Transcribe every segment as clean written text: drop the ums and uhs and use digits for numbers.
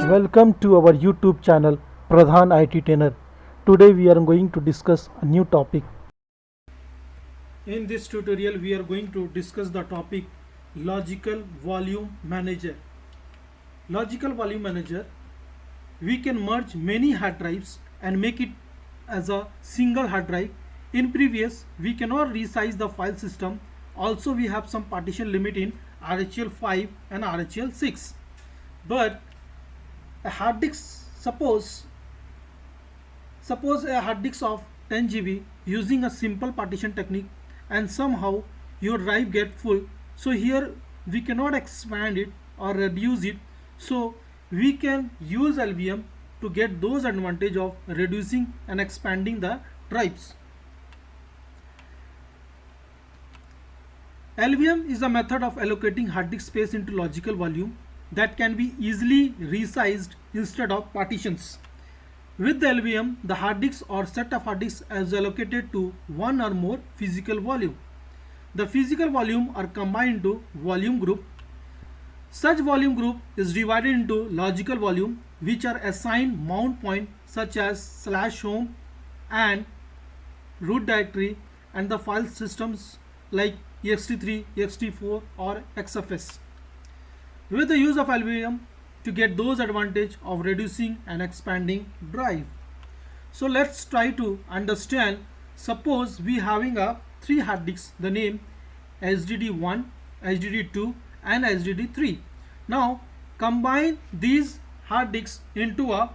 Welcome to our YouTube channel Pradhan IT Trainer. Today we are going to discuss a new topic. In this tutorial we are going to discuss the topic Logical Volume Manager. Logical Volume Manager, we can merge many hard drives and make it as a single hard drive. In previous we cannot resize the file system. Also we have some partition limit in RHEL 5 and RHEL 6. But a hard disk, suppose a hard disk of 10 GB using a simple partition technique, and somehow your drive get full. So here we cannot expand it or reduce it. So we can use LVM to get those advantage of reducing and expanding the drives. LVM is a method of allocating hard disk space into logical volume that can be easily resized instead of partitions. With the LVM, the hard disk or set of hard disks is allocated to one or more physical volume. The physical volume are combined into volume group. Such volume group is divided into logical volume, which are assigned mount point such as /home and root directory, and the file systems like ext3, ext4 or XFS. With the use of LVM to get those advantage of reducing and expanding drive. So let's try to understand. Suppose we having a 3 hard disks, the name HDD1, HDD2 and HDD3. Now combine these hard disks into a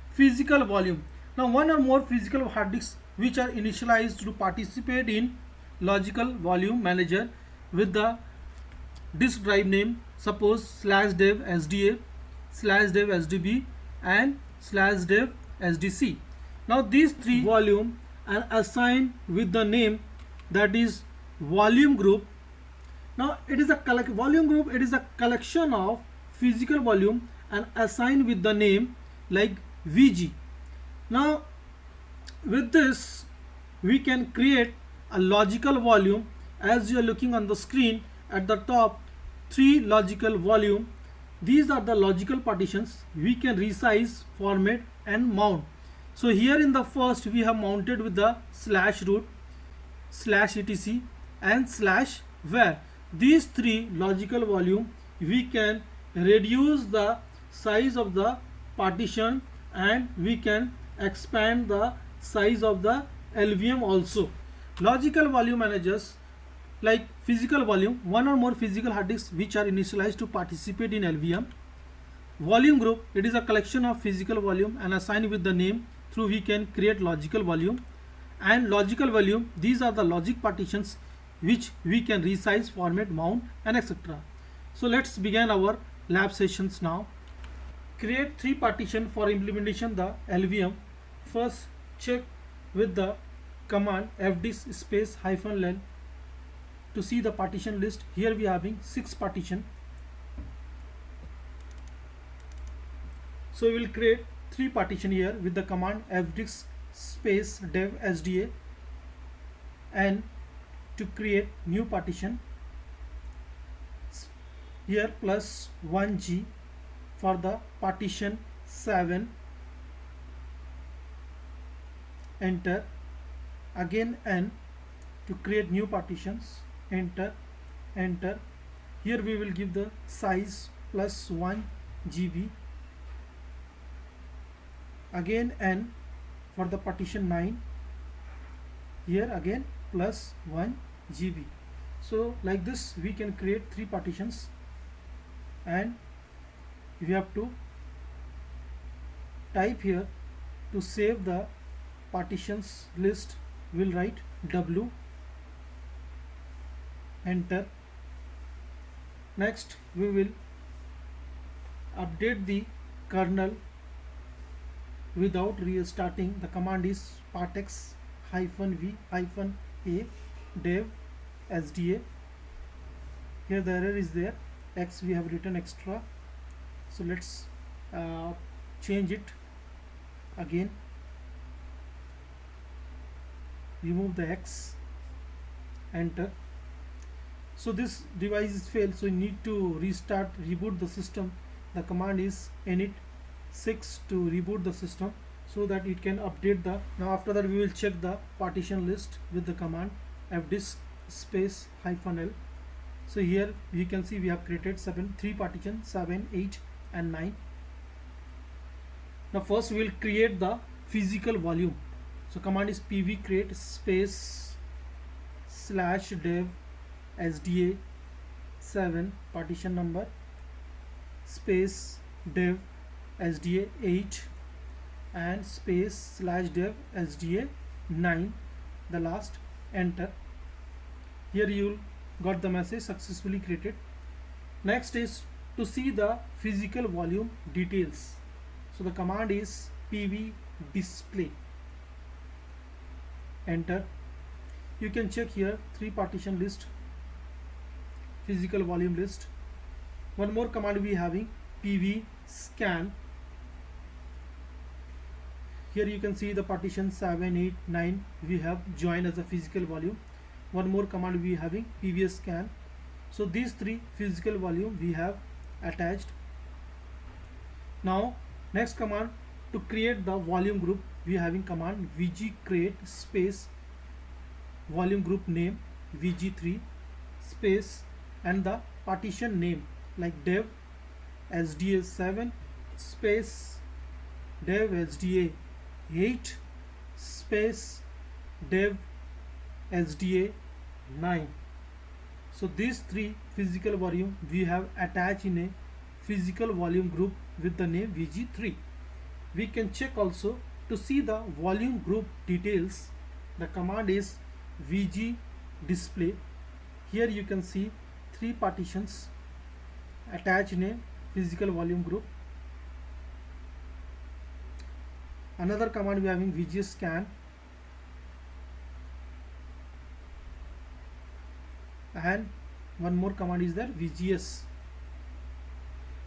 physical volume. Now one or more physical hard disks which are initialized to participate in logical volume manager with the disk drive name, suppose /dev SDA, /dev SDB and /dev SDC. Now these 3 volume are assigned with the name, that is volume group. Now it is a volume group, it is a collection of physical volume and assigned with the name like VG. Now with this we can create a logical volume. As you are looking on the screen, at the top 3 logical volume. These are the logical partitions. We can resize, format and mount. So here in the first we have mounted with the /root, /etc and /var. These 3 logical volume, we can reduce the size of the partition and we can expand the size of the LVM also. Logical volume managers like physical volume, one or more physical hard disks which are initialized to participate in LVM. Volume group, it is a collection of physical volume and assigned with the name, through we can create logical volume. And logical volume, these are the logic partitions which we can resize, format, mount and etc. So let's begin our lab sessions now. Create 3 partition for implementation the LVM. First check with the command fdisk space -len to see the partition list. Here we are having 6 partition. So we will create 3 partition here with the command fdisk space dev sda, and to create new partition here +1g for the partition 7, enter, again n to create new partitions, enter. Here we will give the size +1 GB, again n for the partition 9, here again +1 GB. So like this we can create 3 partitions, and we have to type here to save the partitions list. We'll write W, enter. Next we will update the kernel without restarting. The command is partex -v -a dev sda. Here the error is there, x we have written extra, so let's change it again. Remove the x, enter. So this device is failed, so you need to reboot the system. The command is init 6 to reboot the system so that it can update the. Now after that we will check the partition list with the command fdisk space -l. So here you can see we have created 3 partitions, 7, 8 and 9. Now first we will create the physical volume. So command is pv create space /dev sda 7 partition number space dev sda 8 and space /dev sda 9, the last, enter. Here you got the message successfully created. Next is to see the physical volume details. So the command is pv display, enter. You can check here 3 partition list, physical volume list. One more command we having pv scan. Here you can see the partition 7, 8, 9 we have joined as a physical volume. One more command we having pv scan. So these 3 physical volume we have attached. Now next command, to create the volume group we having command vg create space volume group name vg3 space and the partition name like dev sda 7 space dev sda 8 space dev sda 9. So these 3 physical volume we have attached in a physical volume group with the name vg3. We can check also to see the volume group details. The command is vg display. Here you can see 3 partitions attached in a physical volume group. Another command we are having vg scan and one more command is there vgs.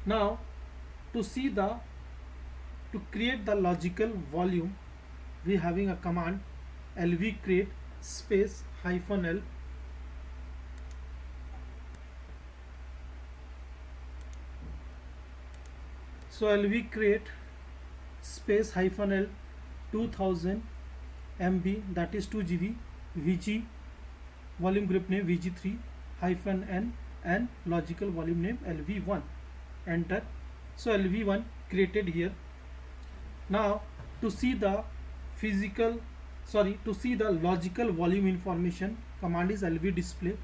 Now to create the logical volume we having a command lv create space -l. So lv create space -l 2000 MB, that is 2 GB, vg volume group name vg3 -n and logical volume name lv1, enter. So lv1 created here. Now to see the logical volume information, command is lv display.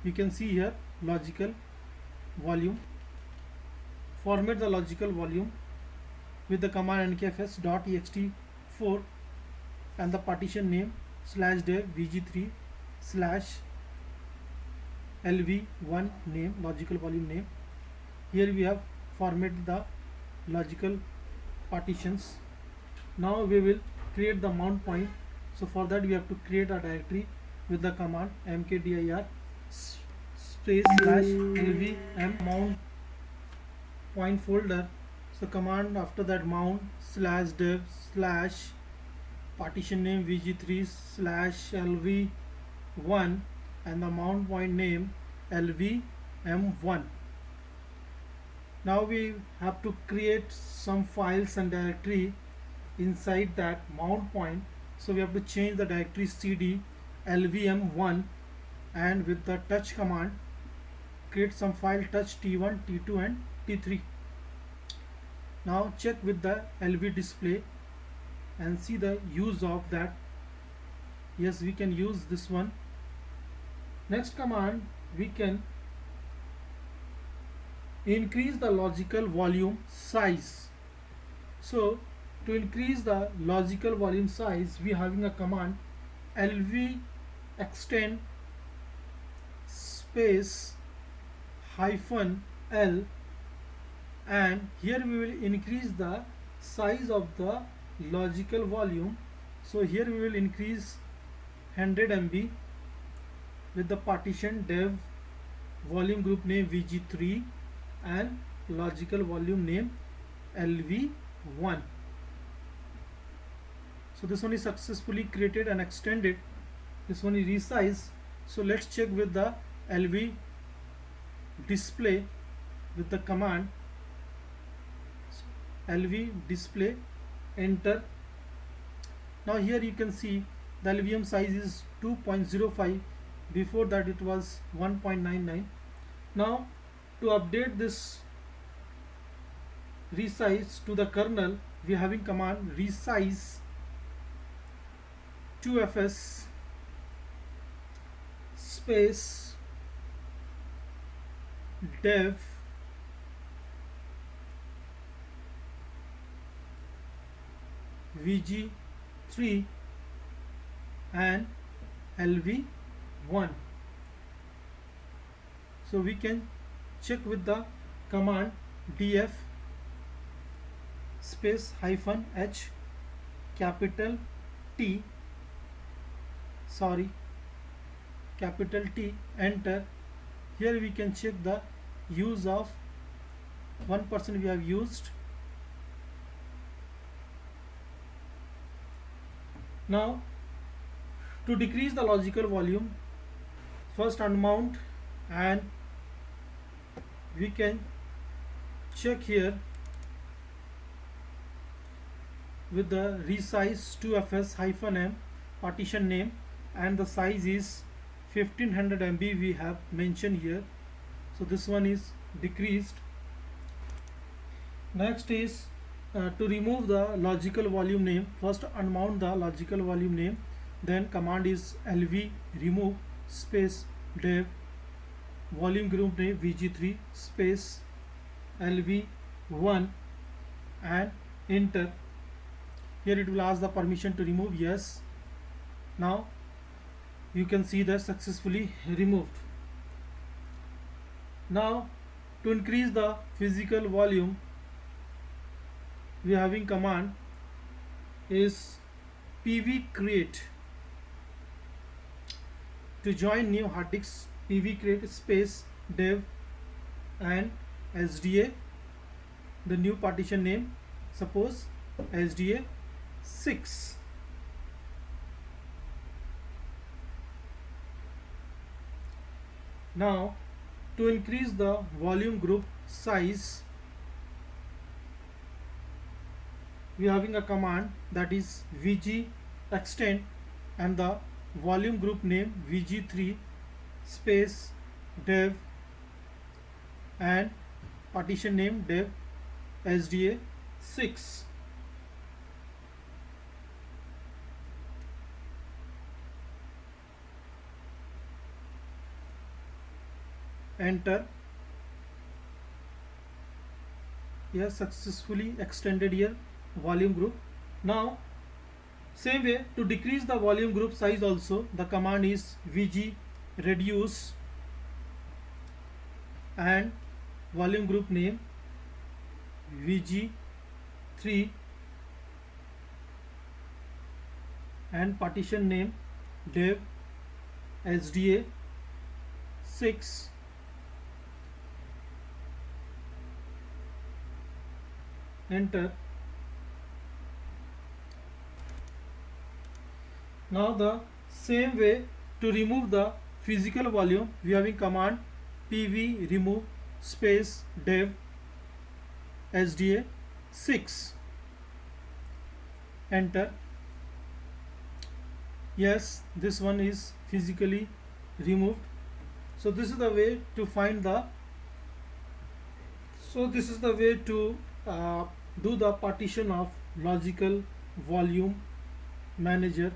You can see here logical volume. Format the logical volume with the command nkfs.ext4 and the partition name /dev vg3 /lv1 name, logical volume name. Here we have formatted the logical partitions. Now we will create the mount point. So for that we have to create a directory with the command mkdir space /lvm mount point folder. So command after that mount /dev partition name vg3 /lv1 and the mount point name lvm1. Now we have to create some files and directory inside that mount point. So we have to change the directory cd lvm1 and with the touch command create some file touch t1, t2 and t3. Now check with the lv display and see the use of that. Yes, we can use this one. Next command, we can increase the logical volume size. So to increase the logical volume size, we are having a command lv extend space -l, and here we will increase the size of the logical volume. So here we will increase 100 MB with the partition dev volume group name vg3 and logical volume name lv1. So this one is successfully created and extended. This one is resized So let's check with the LV display with the command LV display, enter. Now here you can see the LVM size is 2.05. Before that it was 1.99. Now to update this resize to the kernel, we are having command resize 2fs space dev vg3 and lv1. So we can check with the command df space -h capital T, capital T, enter. Here we can check the use of 1% we have used. Now to decrease the logical volume, first unmount, and we can check here with the resize 2fs-m partition name, and the size is 1500 MB we have mentioned here. So this one is decreased. Next is to remove the logical volume name. First unmount the logical volume name, then command is lv remove space dev volume group name vg3 space lv1 and enter. Here it will ask the permission to remove, yes. Now you can see that successfully removed. Now to increase the physical volume, we are having command is pv create. To join new hard disk, pv create space dev and sda, the new partition name, suppose sda 6. Now to increase the volume group size, we are having a command that is vg extend and the volume group name vg3 space dev and partition name dev sda 6. Enter. Yes, successfully extended here volume group. Now same way to decrease the volume group size also, the command is vg reduce and volume group name vg3 and partition name dev sda 6. Enter. Now the same way to remove the physical volume, we are having command pv remove space dev sda 6. Enter. Yes, this one is physically removed. So this is the way to find the do the partition of logical volume manager